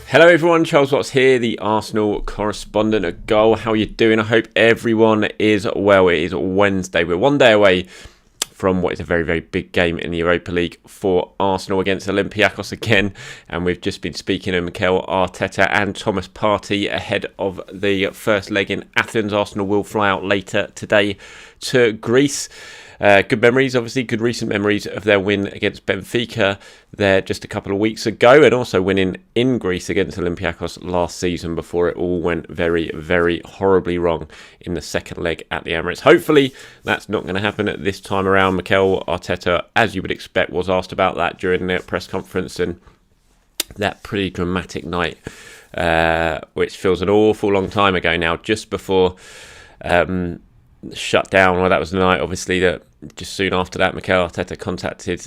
Hello everyone, Charles Watts here, the Arsenal correspondent at Goal. How are you doing? I hope everyone is well. It is Wednesday. We're one day away from what is a very, very big game in the Europa League for Arsenal against Olympiacos again. And we've just been speaking to Mikel Arteta and Thomas Partey ahead of the first leg in Athens. Arsenal will fly out later today to Greece. Good memories, obviously, good recent memories of their win against Benfica there just a couple of weeks ago, and also winning in Greece against Olympiacos last season before it all went very, very horribly wrong in the second leg at the Emirates. Hopefully that's not going to happen at this time around. Mikel Arteta, as you would expect, was asked about that during the press conference, and that pretty dramatic night, which feels an awful long time ago now, just before shut down. Well, that was the night, obviously, that just soon after that, Mikel Arteta contracted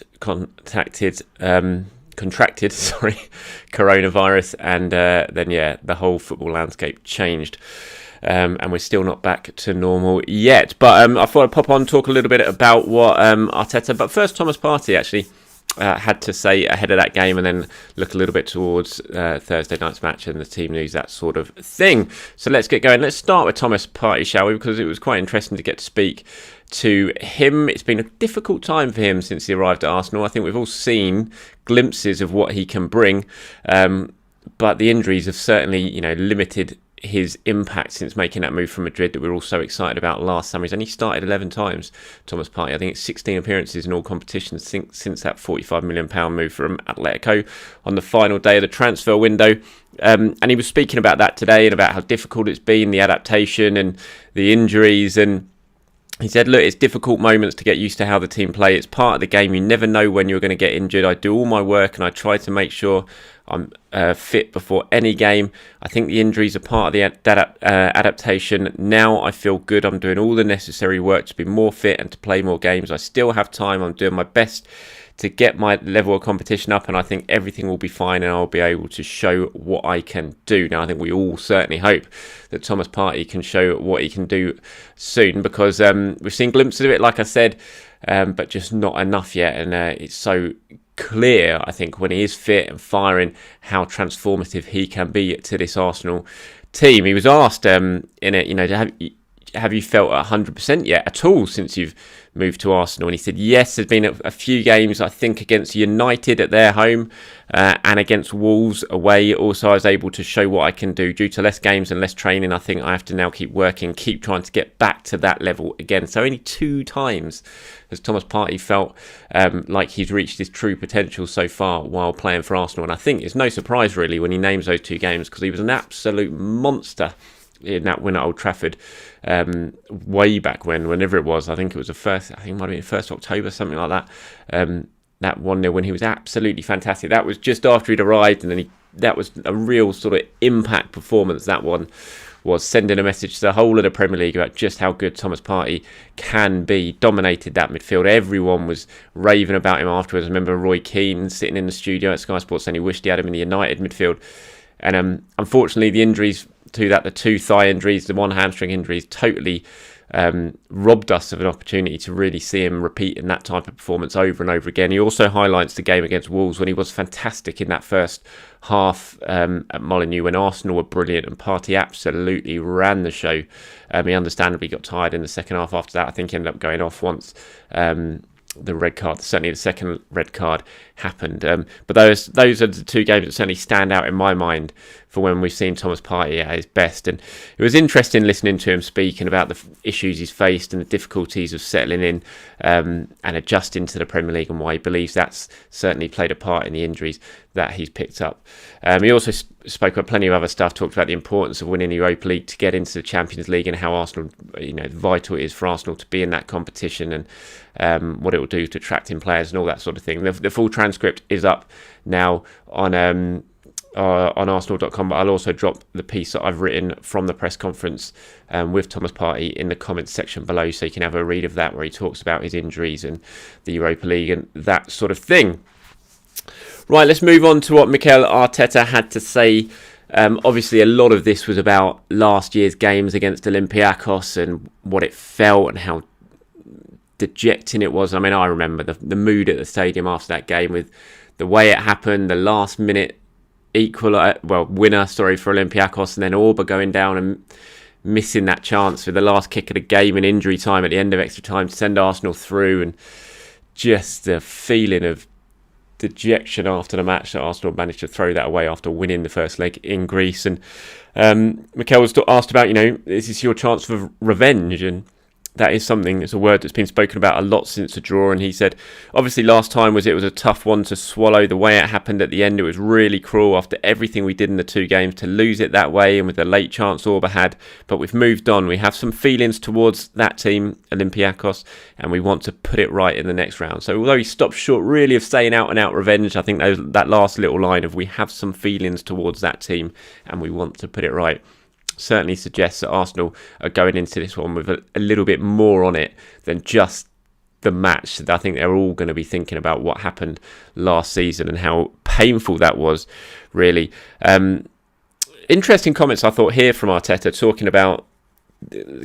coronavirus, and then the whole football landscape changed, and we're still not back to normal yet. But I thought I'd pop on, talk a little bit about what Arteta, but first Thomas Partey actually had to say ahead of that game, and then look a little bit towards Thursday night's match and the team news, that sort of thing. So let's get going. Let's start with Thomas Partey, shall we? Because it was quite interesting to get to speak to him. It's been a difficult time for him since he arrived at Arsenal. I think we've all seen glimpses of what he can bring, but the injuries have certainly, limited his impact since making that move from Madrid that we were all so excited about last summer. He's only started 11 times, Thomas Partey. I think it's 16 appearances in all competitions since that £45 million move from Atletico on the final day of the transfer window. And he was speaking about that today and about how difficult it's been, the adaptation and the injuries. And he said, look, it's difficult moments to get used to how the team play. It's part of the game. You never know when you're going to get injured. I do all my work and I try to make sure I'm fit before any game. I think the injuries are part of the adaptation. Now I feel good. I'm doing all the necessary work to be more fit and to play more games. I still have time. I'm doing my best to get my level of competition up, and I think everything will be fine and I'll be able to show what I can do. Now, I think we all certainly hope that Thomas Partey can show what he can do soon, because we've seen glimpses of it, like I said, but just not enough yet. And it's so clear, I think, when he is fit and firing, how transformative he can be to this Arsenal team. He was asked in it, have you felt 100% yet at all since you've moved to Arsenal? And he said, yes, there's been a few games, I think, against United at their home and against Wolves away. Also, I was able to show what I can do. Due to less games and less training, I think I have to now keep working, keep trying to get back to that level again. So only 2 times has Thomas Partey felt like he's reached his true potential so far while playing for Arsenal. And I think it's no surprise, really, when he names those 2 games, because he was an absolute monster in that win at Old Trafford way back whenever it was. I think it was it might have been 1st October, something like that. That 1-0 when he was absolutely fantastic. That was just after he'd arrived, and then that was a real sort of impact performance. That one was sending a message to the whole of the Premier League about just how good Thomas Partey can be. Dominated that midfield. Everyone was raving about him afterwards. I remember Roy Keane sitting in the studio at Sky Sports saying he wished he had him in the United midfield. And unfortunately, the injuries to that, the 2 thigh injuries, the 1 hamstring injuries, totally robbed us of an opportunity to really see him repeating that type of performance over and over again. He also highlights the game against Wolves when he was fantastic in that first half at Molineux, when Arsenal were brilliant and Partey absolutely ran the show. He understandably got tired in the second half after that. I think he ended up going off once the red card, certainly the second red card happened. But those are the 2 games that certainly stand out in my mind for when we've seen Thomas Partey at his best. And it was interesting listening to him speaking about the issues he's faced and the difficulties of settling in and adjusting to the Premier League, and why he believes that's certainly played a part in the injuries that he's picked up. He also spoke about plenty of other stuff, talked about the importance of winning the Europa League to get into the Champions League, and how Arsenal, vital it is for Arsenal to be in that competition, and what it will do to attracting players and all that sort of thing. The full transcript is up now on Arsenal.com, but I'll also drop the piece that I've written from the press conference with Thomas Partey in the comments section below, so you can have a read of that, where he talks about his injuries and the Europa League and that sort of thing. Right, let's move on to what Mikel Arteta had to say. Obviously, a lot of this was about last year's games against Olympiacos and what it felt and how dejecting it was. I mean, I remember the mood at the stadium after that game with the way it happened, the last minute winner for Olympiacos, and then Orba going down and missing that chance for the last kick of the game in injury time at the end of extra time to send Arsenal through, and just the feeling of dejection after the match that Arsenal managed to throw that away after winning the first leg in Greece. And Mikel was asked about, is this your chance for revenge? And that is something, it's a word that's been spoken about a lot since the draw. And he said, obviously last time it was a tough one to swallow. The way it happened at the end, it was really cruel after everything we did in the 2 games to lose it that way and with the late chance Orba had. But we've moved on. We have some feelings towards that team, Olympiacos, and we want to put it right in the next round. So although he stopped short really of saying out and out revenge, I think that last little line of we have some feelings towards that team and we want to put it right certainly suggests that Arsenal are going into this one with a little bit more on it than just the match. I think they're all going to be thinking about what happened last season and how painful that was, really. Interesting comments I thought here from Arteta, talking about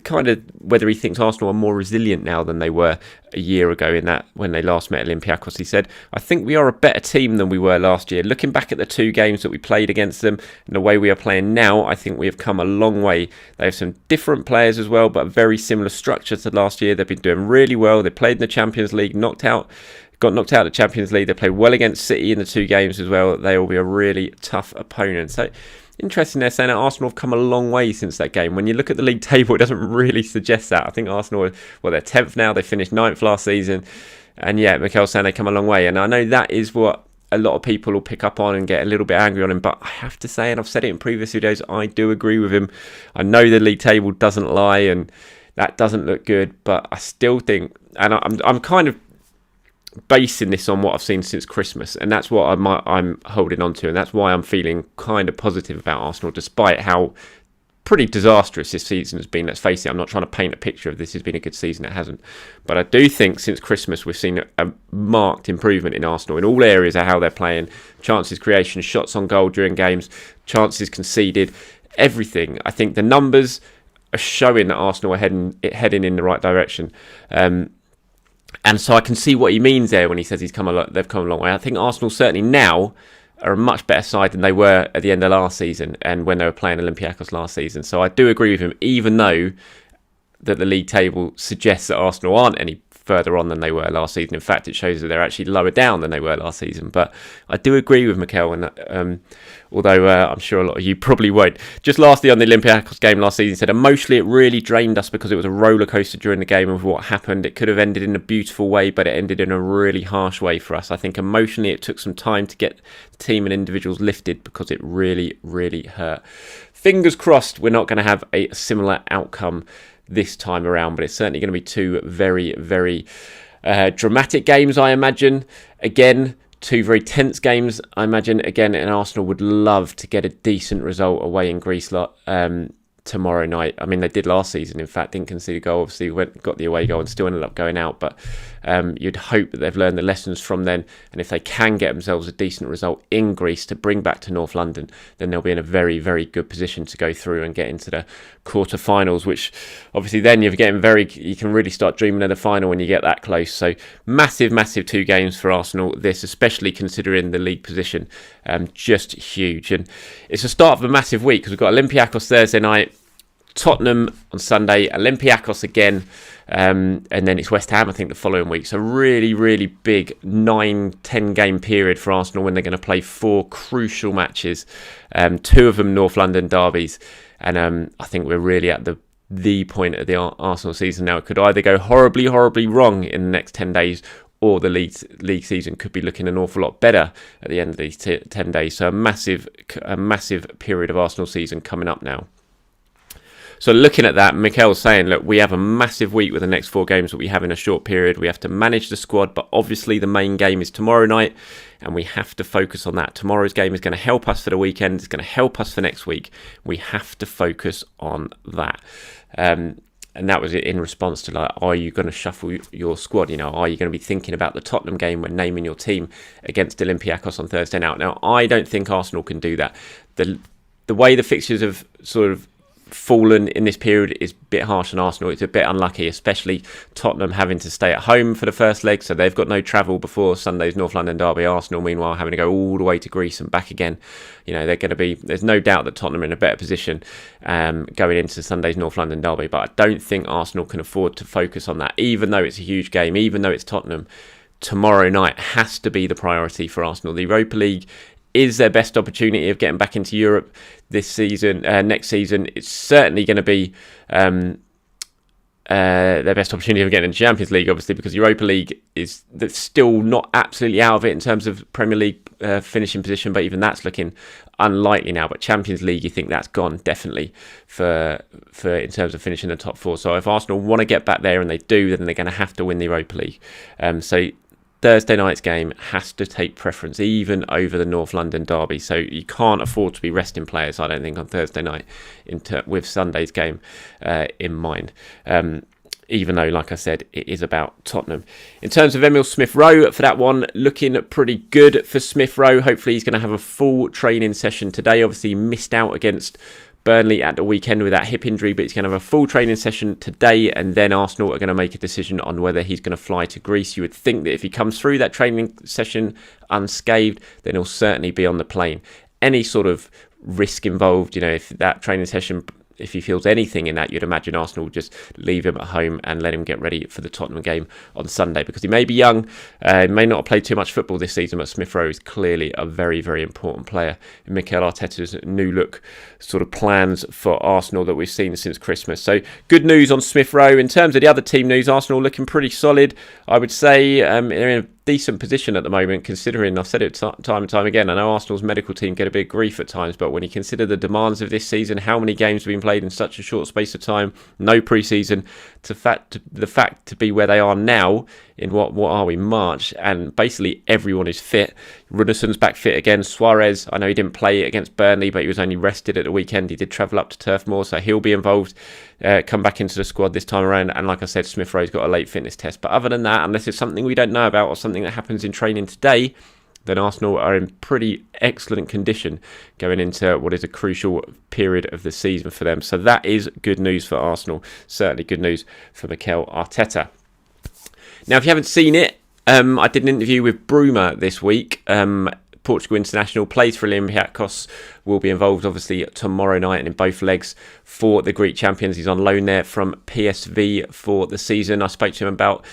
kind of whether he thinks Arsenal are more resilient now than they were a year ago when they last met Olympiacos. He said, I think we are a better team than we were last year. Looking back at the 2 games that we played against them and the way we are playing now, I think we have come a long way. They have some different players as well, but a very similar structure to last year. They've been doing really well. They played in the Champions League, got knocked out of the Champions League. They played well against City in the 2 games as well. They will be a really tough opponent. So interesting, they're saying that Arsenal have come a long way since that game. When you look at the league table, it doesn't really suggest that. I think Arsenal, they're 10th now. They finished 9th last season. And yeah, Mikel's saying they come a long way. And I know that is what a lot of people will pick up on and get a little bit angry on him. But I have to say, and I've said it in previous videos, I do agree with him. I know the league table doesn't lie and that doesn't look good. But I still think, and I'm kind of basing this on what I've seen since Christmas, and that's what I'm holding on to, and that's why I'm feeling kind of positive about Arsenal, despite how pretty disastrous this season has been. Let's face it, I'm not trying to paint a picture of this has been a good season, it hasn't, but I do think since Christmas we've seen a marked improvement in Arsenal in all areas of how they're playing, chances creation, shots on goal during games, chances conceded, everything. I think the numbers are showing that Arsenal are heading in the right direction. And so I can see what he means there when he says they've come a long way. I think Arsenal certainly now are a much better side than they were at the end of last season and when they were playing Olympiacos last season. So I do agree with him, even though that the league table suggests that Arsenal aren't any further on than they were last season. In fact, it shows that they're actually lower down than they were last season. But I do agree with Mikel, and although I'm sure a lot of you probably won't. Just lastly, on the Olympiacos game last season, he said, emotionally it really drained us because it was a roller coaster during the game of what happened. It could have ended in a beautiful way, but it ended in a really harsh way for us. I think emotionally it took some time to get the team and individuals lifted because it really, really hurt. Fingers crossed we're not going to have a similar outcome this time around, but it's certainly going to be 2 very, very dramatic games, I imagine. Again, 2 very tense games, I imagine. Again, and Arsenal would love to get a decent result away in Greece tomorrow night. I mean, they did last season, in fact, didn't concede a goal. Obviously, got the away goal and still ended up going out. But you'd hope that they've learned the lessons from then. And if they can get themselves a decent result in Greece to bring back to North London, then they'll be in a very, very good position to go through and get into the quarterfinals, which obviously then you can really start dreaming of the final when you get that close. So massive, massive 2 games for Arsenal, this, especially considering the league position. Just huge. And it's the start of a massive week because we've got Olympiacos Thursday night, Tottenham on Sunday, Olympiacos again, and then it's West Ham, I think, the following week. So really, really big 9-10 game period for Arsenal when they're going to play 4 crucial matches, 2 of them North London derbies. And I think we're really at the point of the Arsenal season now. It could either go horribly, horribly wrong in the next 10 days, or the league season could be looking an awful lot better at the end of these 10 days. So a massive period of Arsenal season coming up now. So looking at that, Mikel's saying, look, we have a massive week with the next 4 games that we have in a short period. We have to manage the squad, but obviously the main game is tomorrow night, and we have to focus on that. Tomorrow's game is going to help us for the weekend. It's going to help us for next week. We have to focus on that. And that was in response to, like, are you going to shuffle your squad? You know, are you going to be thinking about the Tottenham game when naming your team against Olympiacos on Thursday night? Now, I don't think Arsenal can do that. The way the fixtures have sort of fallen in this period is a bit harsh on Arsenal. It's a bit unlucky, especially Tottenham having to stay at home for the first leg, so they've got no travel before Sunday's North London derby. Arsenal, meanwhile, having to go all the way to Greece and back again. They're going to be, there's no doubt that Tottenham are in a better position going into Sunday's North London derby, but I don't think Arsenal can afford to focus on that, even though it's a huge game, even though it's Tottenham. Tomorrow night has to be the priority for Arsenal. The Europa League is their best opportunity of getting back into Europe this season. Next season, it's certainly going to be their best opportunity of getting into Champions League, obviously, because Europa League is still not absolutely out of it in terms of Premier League finishing position, but even that's looking unlikely now. But Champions League, you think that's gone definitely for in terms of finishing the top four. So if Arsenal want to get back there, and they do, then they're going to have to win the Europa League. So Thursday night's game has to take preference even over the North London derby. So you can't afford to be resting players, I don't think, on Thursday night with Sunday's game in mind. Even though, like I said, it is about Tottenham. In terms of Emil Smith-Rowe, for that one, looking pretty good for Smith-Rowe. Hopefully he's going to have a full training session today. Obviously he missed out against Burnley at the weekend with that hip injury, but he's going to have a full training session today, and then Arsenal are going to make a decision on whether he's going to fly to Greece. You would think that if he comes through that training session unscathed, then he'll certainly be on the plane. Any sort of risk involved, if that training session, if he feels anything in that, you'd imagine Arsenal will just leave him at home and let him get ready for the Tottenham game on Sunday, because he may be young, may not have played too much football this season, but Smith-Rowe is clearly a very, very important player in Mikel Arteta's new look sort of plans for Arsenal that we've seen since Christmas. So good news on Smith-Rowe. In terms of the other team news, Arsenal looking pretty solid, I would say. They're in a decent position at the moment, considering, I've said it time and time again, I know Arsenal's medical team get a bit of grief at times, but when you consider the demands of this season, how many games have been played in such a short space of time, no pre-season, the fact to be where they are now in what are we, March, and basically everyone is fit. Runarson's back fit again. Suarez, I know he didn't play against Burnley, but he was only rested at the weekend. He did travel up to Turf Moor, so he'll be involved, come back into the squad this time around. And like I said, Smith-Rowe's got a late fitness test. But other than that, unless it's something we don't know about or something that happens in training today, then Arsenal are in pretty excellent condition going into what is a crucial period of the season for them. So that is good news for Arsenal. Certainly good news for Mikel Arteta. Now, if you haven't seen it, I did an interview with Bruma this week. Portugal international, plays for Olympiacos, will be involved obviously tomorrow night and in both legs for the Greek champions. He's on loan there from PSV for the season. I spoke to him about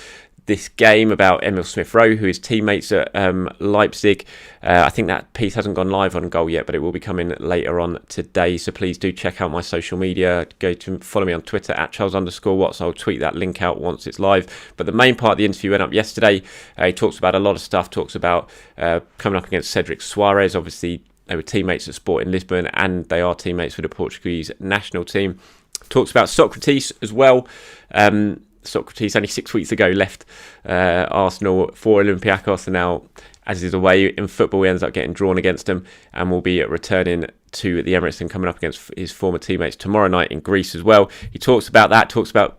this game, about Emil Smith-Rowe, who is teammates at Leipzig. I think that piece hasn't gone live on Goal yet, but it will be coming later on today. So please do check out my social media. Go to follow me on Twitter at Charles_Watts. I'll tweet that link out once it's live. But the main part of the interview went up yesterday. He talks about a lot of stuff. Talks about coming up against Cedric Suarez. Obviously, they were teammates at Sporting Lisbon, and they are teammates with the Portuguese national team. Talks about Socrates as well. Socrates only 6 weeks ago left Arsenal for Olympiacos, and now, as is the way in football, he ends up getting drawn against them and will be returning to the Emirates and coming up against his former teammates tomorrow night in Greece as well. He talks about that, talks about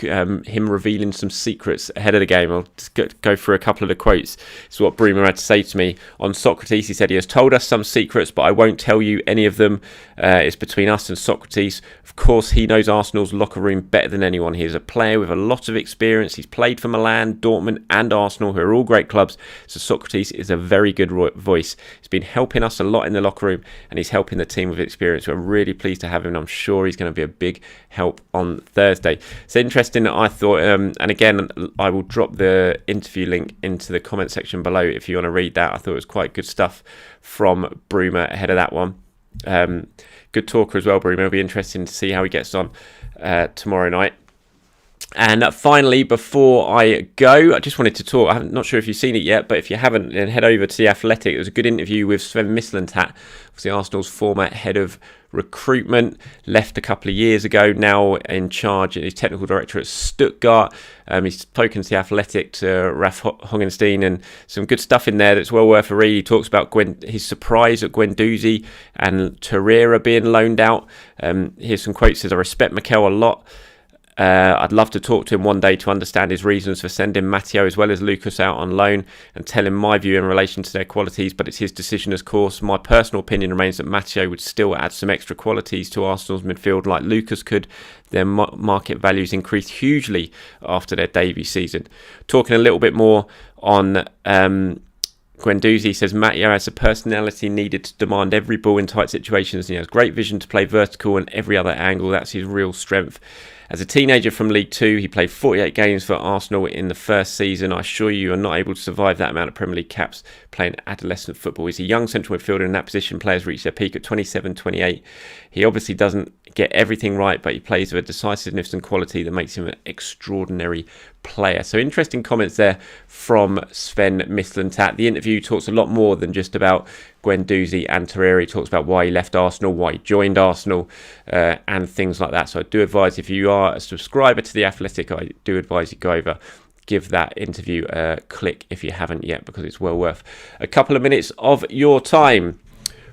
him revealing some secrets ahead of the game. I'll just go through a couple of the quotes. This is what Bruma had to say to me on Socrates. He said, "He has told us some secrets, but I won't tell you any of them. It's between us and Socrates. Of course, he knows Arsenal's locker room better than anyone. He is a player with a lot of experience. He's played for Milan, Dortmund and Arsenal, who are all great clubs. So Socrates is a very good voice. He's been helping us a lot in the locker room, and he's helping the team with experience. We're really pleased to have him. I'm sure he's going to be a big help on Thursday." It's interesting, I thought, and again, I will drop the interview link into the comment section below if you want to read that. I thought it was quite good stuff from Bruma ahead of that one. Good talker as well, Bruma. It'll be interesting to see how he gets on tomorrow night. And finally, before I go, I just wanted to talk. I'm not sure if you've seen it yet, but if you haven't, then head over to The Athletic. It was a good interview with Sven Mislintat, obviously Arsenal's former head of recruitment, left a couple of years ago, now in charge, he's technical director at Stuttgart. He's spoken to The Athletic, to Ralf Hogenstein, and some good stuff in there that's well worth a read. He talks about his surprise at Guendouzi and Torreira being loaned out. Here's some quotes. Says, "I respect Mikel a lot. I'd love to talk to him one day to understand his reasons for sending Matteo as well as Lucas out on loan and tell him my view in relation to their qualities, but it's his decision, of course. My personal opinion remains that Matteo would still add some extra qualities to Arsenal's midfield like Lucas could. Their market values increased hugely after their debut season. Talking a little bit more on Guendouzi, says Matteo has the personality needed to demand every ball in tight situations, and he has great vision to play vertical and every other angle. That's his real strength. As a teenager from League Two, he played 48 games for Arsenal in the first season. I assure you are not able to survive that amount of Premier League caps playing adolescent football. He's a young central midfielder. In that position, players reach their peak at 27, 28. He obviously doesn't get everything right, but he plays with a decisiveness and quality that makes him an extraordinary player. So interesting comments there from Sven Mislintat. The interview talks a lot more than just about Guendouzi and Torreira. He talks about why he left Arsenal, why he joined Arsenal, and things like that. So I do advise, if you are a subscriber to The Athletic, I do advise you go over, give that interview a click if you haven't yet, because it's well worth a couple of minutes of your time.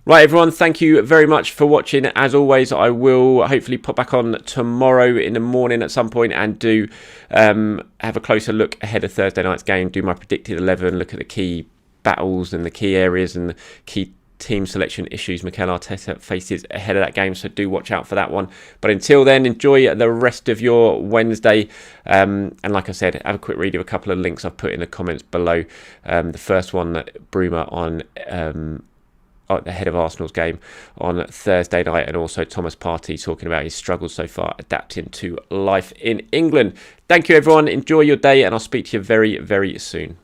Right, everyone, thank you very much for watching. As always, I will hopefully pop back on tomorrow in the morning at some point and do have a closer look ahead of Thursday night's game, do my predicted 11, look at the key battles and the key areas and the key team selection issues Mikel Arteta faces ahead of that game, so do watch out for that one. But until then, enjoy the rest of your Wednesday, and like I said, have a quick read of a couple of links I've put in the comments below. The first one, Bruma on ahead of Arsenal's game on Thursday night, and also Thomas Partey talking about his struggles so far adapting to life in England. Thank you, everyone. Enjoy your day, and I'll speak to you very, very soon.